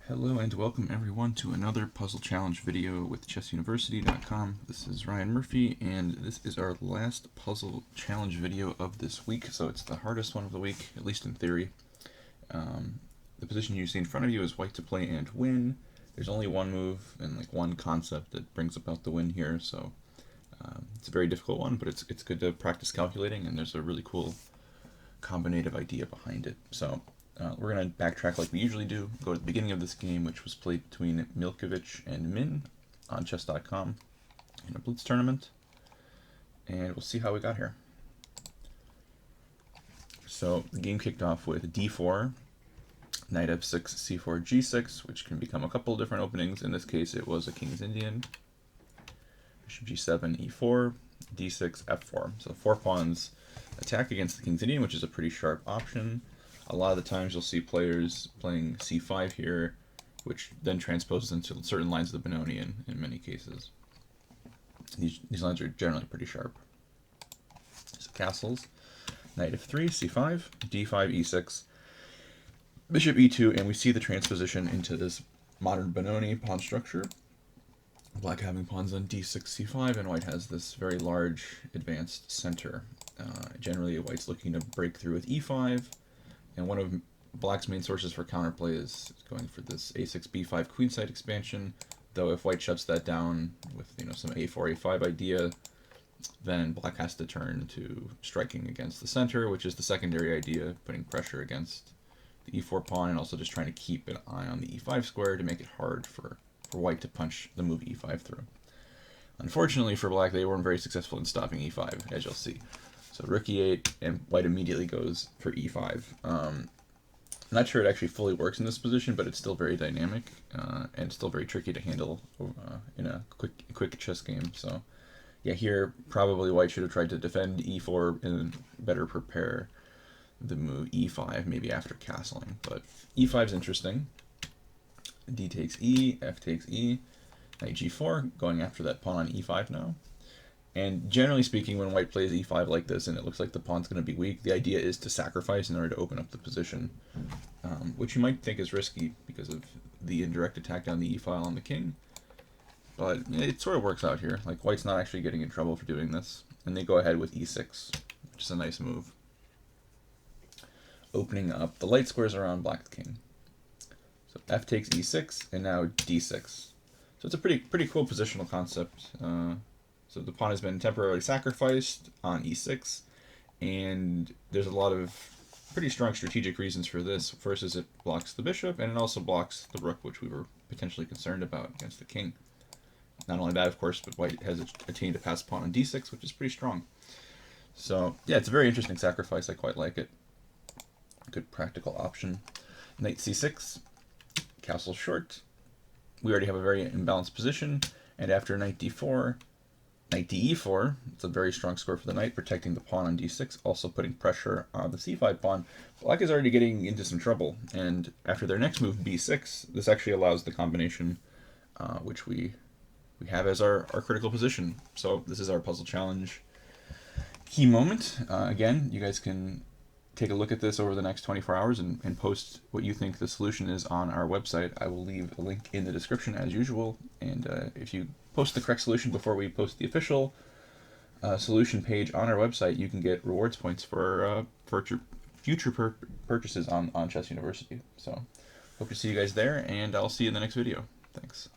Hello and welcome everyone to another puzzle challenge video with chessuniversity.com. This is Ryan Murphy and this is our last puzzle challenge video of this week, so it's the hardest one of the week, at least in theory. The position you see in front of you is white to play and win. There's only one move and one concept that brings about the win here, so it's a very difficult one, but it's good to practice calculating, and there's a really cool combinative idea behind it. So we're going to backtrack like we usually do, go to the beginning of this game, which was played between Milkovich and Min on chess.com in a Blitz tournament, and we'll see how we got here. So the game kicked off with d4, knight f6, c4, g6, which can become a couple different openings. In this case, it was a King's Indian. Bishop g7, e4, d6, f4. So 4 pawns attack against the King's Indian, which is a pretty sharp option. A lot of the times you'll see players playing c5 here, which then transposes into certain lines of the Benoni in many cases. These lines are generally pretty sharp. So castles, knight f3, c5, d5, e6, bishop e2, and we see the transposition into this modern Benoni pawn structure. Black having pawns on d6, c5, and white has this very large advanced center. Generally, white's looking to break through with e5, and one of black's main sources for counterplay is going for this a6, b5 queenside expansion, though if white shuts that down with some a4, a5 idea, then black has to turn to striking against the center, which is the secondary idea, putting pressure against the e4 pawn and also just trying to keep an eye on the e5 square to make it hard for white to punch the move e5 through. Unfortunately for black, they weren't very successful in stopping e5, as you'll see. So rook e8, and white immediately goes for e5. I'm not sure it actually fully works in this position, but it's still very dynamic and still very tricky to handle in a quick chess game. So yeah, here probably white should have tried to defend e4 and better prepare the move e5, maybe after castling. But e5 is interesting. D takes e, f takes e, knight g4, going after that pawn on e5 now. And generally speaking, when white plays e5 like this and it looks like the pawn's going to be weak, the idea is to sacrifice in order to open up the position, which you might think is risky because of the indirect attack down the e-file on the king. But it sort of works out here. Like, white's not actually getting in trouble for doing this. And they go ahead with e6, which is a nice move, opening up the light squares around black's king. So f takes e6, and now d6. So it's a pretty cool positional concept. So the pawn has been temporarily sacrificed on e6, and there's a lot of pretty strong strategic reasons for this. First is it blocks the bishop, and it also blocks the rook, which we were potentially concerned about against the king. Not only that, of course, but white has attained a passed pawn on d6, which is pretty strong. So yeah, it's a very interesting sacrifice. I quite like it. Good practical option. Knight c6, castle short. We already have a very imbalanced position, and after knight d4, knight de4, it's a very strong score for the knight, protecting the pawn on d6, also putting pressure on the c5 pawn. Black is already getting into some trouble, and after their next move, b6, this actually allows the combination, which we have as our critical position. So this is our puzzle challenge key moment. Again, you guys can take a look at this over the next 24 hours and post what you think the solution is on our website. I will leave a link in the description as usual, and if you post the correct solution before we post the official solution page on our website, you can get rewards points for future purchases on Chess University. So hope to see you guys there, and I'll see you in the next video. Thanks.